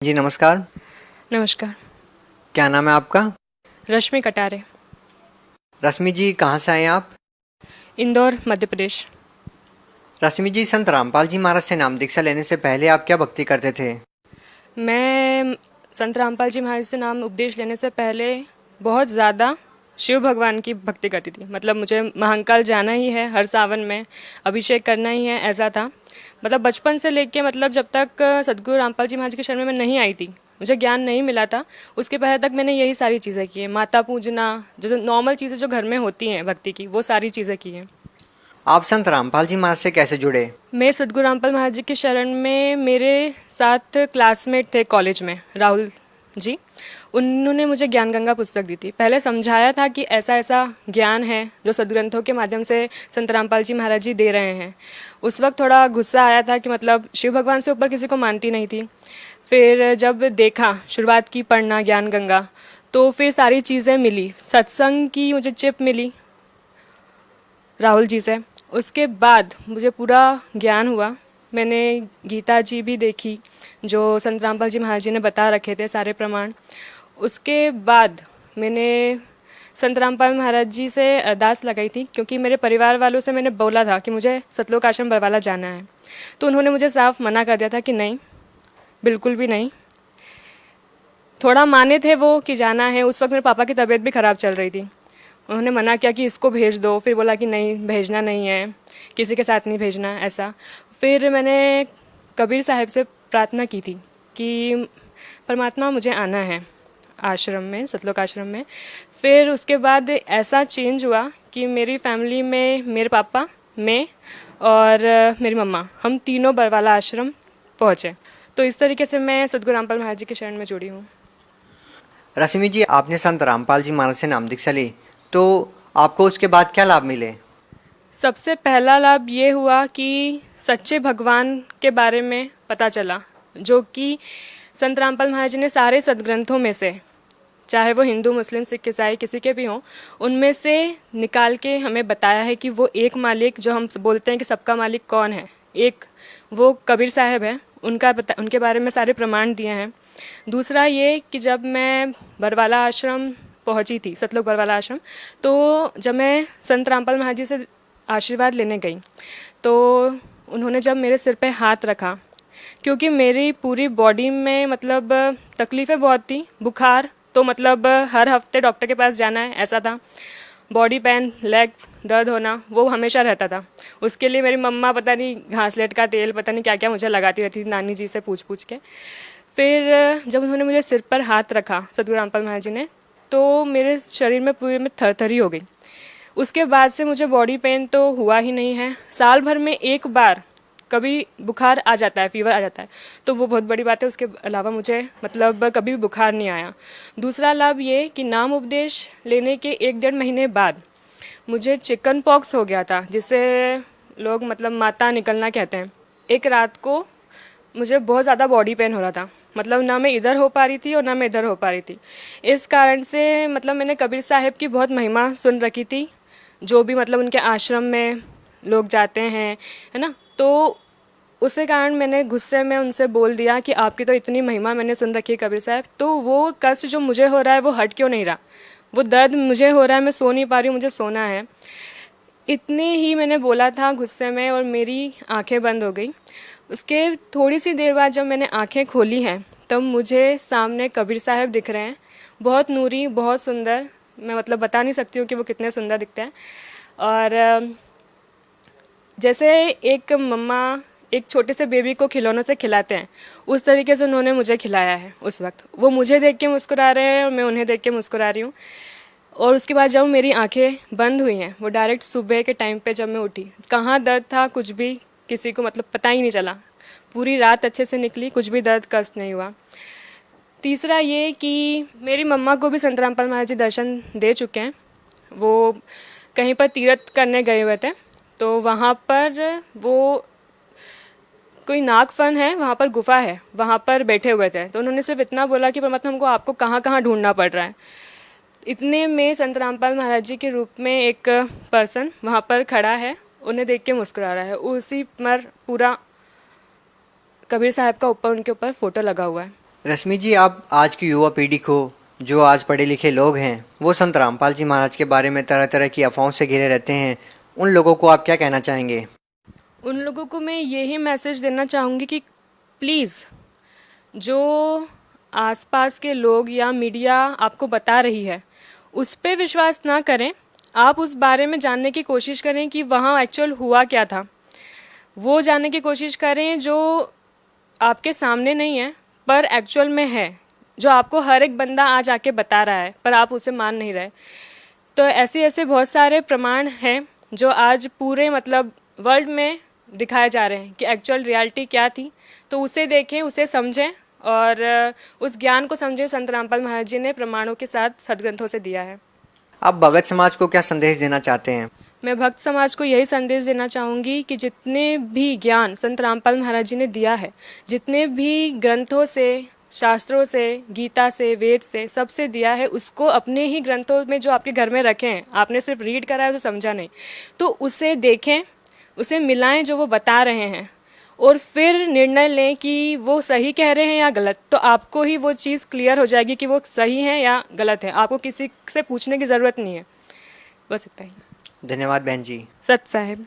जी नमस्कार। नमस्कार। क्या नाम है आपका? रश्मि कटारे। रश्मि जी कहाँ से आए हैं आप? इंदौर, मध्य प्रदेश। रश्मि जी, संत रामपाल जी महाराज से नाम दीक्षा लेने से पहले आप क्या भक्ति करते थे? मैं संत रामपाल जी महाराज से नाम उपदेश लेने से पहले बहुत ज़्यादा शिव भगवान की भक्ति करती थी। मतलब मुझे महाकाल जाना ही है, हर सावन में अभिषेक करना ही है, ऐसा था। मतलब बचपन से लेके मतलब जब तक सदगुरु रामपाल जी महाराज के शरण में मैं नहीं आई थी, मुझे ज्ञान नहीं मिला था, उसके पहले तक मैंने यही सारी चीज़ें की हैं। माता पूजना, जो नॉर्मल चीज़ें जो घर में होती हैं भक्ति की, वो सारी चीज़ें की हैं। आप संत रामपाल जी महाराज से कैसे जुड़े? मैं सदगुरु रामपाल महाराज जी के शरण में, मेरे साथ क्लासमेट थे कॉलेज में, राहुल जी, उन्होंने मुझे ज्ञान गंगा पुस्तक दी थी। पहले समझाया था कि ऐसा ऐसा ज्ञान है जो सदग्रंथों के माध्यम से संत रामपाल जी महाराज जी दे रहे हैं। उस वक्त थोड़ा गुस्सा आया था कि मतलब शिव भगवान से ऊपर किसी को मानती नहीं थी। फिर जब देखा, शुरुआत की पढ़ना ज्ञान गंगा, तो फिर सारी चीज़ें मिली। सत्संग की मुझे चिप मिली राहुल जी से। उसके बाद मुझे पूरा ज्ञान हुआ। मैंने गीता जी भी देखी, जो संत रामपाल जी महाराज जी ने बता रखे थे सारे प्रमाण। उसके बाद मैंने संत रामपाल महाराज जी से अरदास लगाई थी, क्योंकि मेरे परिवार वालों से मैंने बोला था कि मुझे सतलोक आश्रम बरवाला जाना है। तो उन्होंने मुझे साफ मना कर दिया था कि नहीं, बिल्कुल भी नहीं। थोड़ा माने थे वो कि जाना है। उस वक्त मेरे पापा की तबीयत भी ख़राब चल रही थी। उन्होंने मना किया कि इसको भेज दो, फिर बोला कि नहीं, भेजना नहीं है, किसी के साथ नहीं भेजना, ऐसा। फिर मैंने कबीर साहब से प्रार्थना की थी कि परमात्मा मुझे आना है आश्रम में, सतलोक आश्रम में। फिर उसके बाद ऐसा चेंज हुआ कि मेरी फैमिली में मेरे पापा, मैं और मेरी मम्मा, हम तीनों बरवाला आश्रम पहुँचे। तो इस तरीके से मैं सदगुरु रामपाल महाराज जी के शरण में जुड़ी हूँ। रश्मि जी, आपने संत रामपाल जी महाराज से नाम दीक्षा ली, तो आपको उसके बाद क्या लाभ मिले? सबसे पहला लाभ ये हुआ कि सच्चे भगवान के बारे में पता चला, जो कि संत रामपाल महाराज जी ने सारे सदग्रंथों में से, चाहे वो हिंदू, मुस्लिम, सिख, ईसाई किसी के भी हों, उनमें से निकाल के हमें बताया है कि वो एक मालिक, जो हम बोलते हैं कि सबका मालिक कौन है, एक वो कबीर साहब है। उनके बारे में सारे प्रमाण दिए हैं। दूसरा ये कि जब मैं बरवाला आश्रम पहुंची थी, सतलोक बरवाला आश्रम, तो जब मैं संत रामपाल महाराज जी से आशीर्वाद लेने गई, तो उन्होंने जब मेरे सिर पे हाथ रखा, क्योंकि मेरी पूरी बॉडी में मतलब तकलीफ़ें बहुत थी, बुखार, तो मतलब हर हफ्ते डॉक्टर के पास जाना है, ऐसा था। बॉडी पेन, लेग दर्द होना, वो हमेशा रहता था। उसके लिए मेरी मम्मा पता नहीं घासलेट का तेल, पता नहीं क्या क्या मुझे लगाती रहती थी, नानी जी से पूछ पूछ के। फिर जब उन्होंने मुझे सिर पर हाथ रखा, सदगुरु रामपाल महाराज जी ने, तो मेरे शरीर में पूरे में थरथरी हो गई। उसके बाद से मुझे बॉडी पेन तो हुआ ही नहीं है। साल भर में एक बार कभी बुखार आ जाता है, फीवर आ जाता है, तो वो बहुत बड़ी बात है। उसके अलावा मुझे मतलब कभी भी बुखार नहीं आया। दूसरा लाभ ये कि नाम उपदेश लेने के 1 डेढ़ महीने बाद मुझे चिकन पॉक्स हो गया था, जिसे लोग मतलब माता निकलना कहते हैं। एक रात को मुझे बहुत ज़्यादा बॉडी पेन हो रहा था, मतलब ना मैं इधर हो पा रही थी और ना मैं इधर हो पा रही थी। इस कारण से मतलब मैंने कबीर साहब की बहुत महिमा सुन रखी थी, जो भी मतलब उनके आश्रम में लोग जाते हैं, है ना। तो उसी कारण मैंने गुस्से में उनसे बोल दिया कि आपकी तो इतनी महिमा मैंने सुन रखी है कबीर साहब, तो वो कष्ट जो मुझे हो रहा है वो हट क्यों नहीं रहा, वो दर्द मुझे हो रहा है, मैं सो नहीं पा रही हूँ, मुझे सोना है। इतने ही मैंने बोला था गुस्से में, और मेरी आंखें बंद हो गई। उसके थोड़ी सी देर बाद जब मैंने आंखें खोली हैं, तब मुझे सामने कबीर साहब दिख रहे हैं, बहुत नूरी, बहुत सुंदर। मैं मतलब बता नहीं सकती हूँ कि वो कितने सुंदर दिखते हैं। और जैसे एक मम्मा एक छोटे से बेबी को खिलौनों से खिलाते हैं, उस तरीके से उन्होंने मुझे खिलाया है। उस वक्त वो मुझे देख के मुस्कुरा रहे हैं और मैं उन्हें देख के मुस्कुरा रही हूँ। और उसके बाद जब मेरी आंखें बंद हुई हैं, वो डायरेक्ट सुबह के टाइम पे जब मैं उठी, कहाँ दर्द था कुछ भी किसी को मतलब पता ही नहीं चला। पूरी रात अच्छे से निकली, कुछ भी दर्द कष्ट नहीं हुआ। तीसरा ये कि मेरी मम्मा को भी संत रामपाल महाराज जी दर्शन दे चुके हैं। वो कहीं पर तीर्थ करने गए हुए थे, तो वहाँ पर वो कोई नागफन है, वहाँ पर गुफा है, वहाँ पर बैठे हुए थे। तो उन्होंने सिर्फ इतना बोला कि परमात्मा हमको आपको कहाँ कहाँ ढूंढना पड़ रहा है। इतने में संत रामपाल महाराज जी के रूप में एक पर्सन वहाँ पर खड़ा है, उन्हें देख के मुस्कुरा रहा है। उसी पर पूरा कबीर साहब का ऊपर उनके ऊपर फोटो लगा हुआ है। रश्मि जी, आप आज की युवा पीढ़ी को, जो आज पढ़े लिखे लोग हैं, वो संत रामपाल जी महाराज के बारे में तरह तरह की अफवाहों से घिरे रहते हैं, उन लोगों को आप क्या कहना चाहेंगे? उन लोगों को मैं यही मैसेज देना चाहूँगी कि प्लीज़, जो आसपास के लोग या मीडिया आपको बता रही है उस पे विश्वास ना करें। आप उस बारे में जानने की कोशिश करें कि वहाँ एक्चुअल हुआ क्या था, वो जानने की कोशिश करें जो आपके सामने नहीं है पर एक्चुअल में है, जो आपको हर एक बंदा आज आके बता रहा है पर आप उसे मान नहीं रहे। तो ऐसे ऐसे बहुत सारे प्रमाण हैं जो आज पूरे मतलब वर्ल्ड में दिखाए जा रहे हैं कि एक्चुअल रियलिटी क्या थी। तो उसे देखें, उसे समझें और उस ज्ञान को समझें। संत रामपाल महाराज जी ने प्रमाणों के साथ सदग्रंथों से दिया है। आप भगत समाज को क्या संदेश देना चाहते हैं? मैं भक्त समाज को यही संदेश देना चाहूँगी कि जितने भी ज्ञान संत रामपाल महाराज जी ने दिया है, जितने भी ग्रंथों से, शास्त्रों से, गीता से, वेद से, सबसे दिया है, उसको अपने ही ग्रंथों में जो आपके घर में रखे हैं, आपने सिर्फ रीड करा है तो समझा नहीं, तो उसे देखें, उसे मिलाएं जो वो बता रहे हैं और फिर निर्णय लें कि वो सही कह रहे हैं या गलत। तो आपको ही वो चीज़ क्लियर हो जाएगी कि वो सही है या गलत है। आपको किसी से पूछने की ज़रूरत नहीं है। बस इतना ही। धन्यवाद बहन जी। सत साहिब।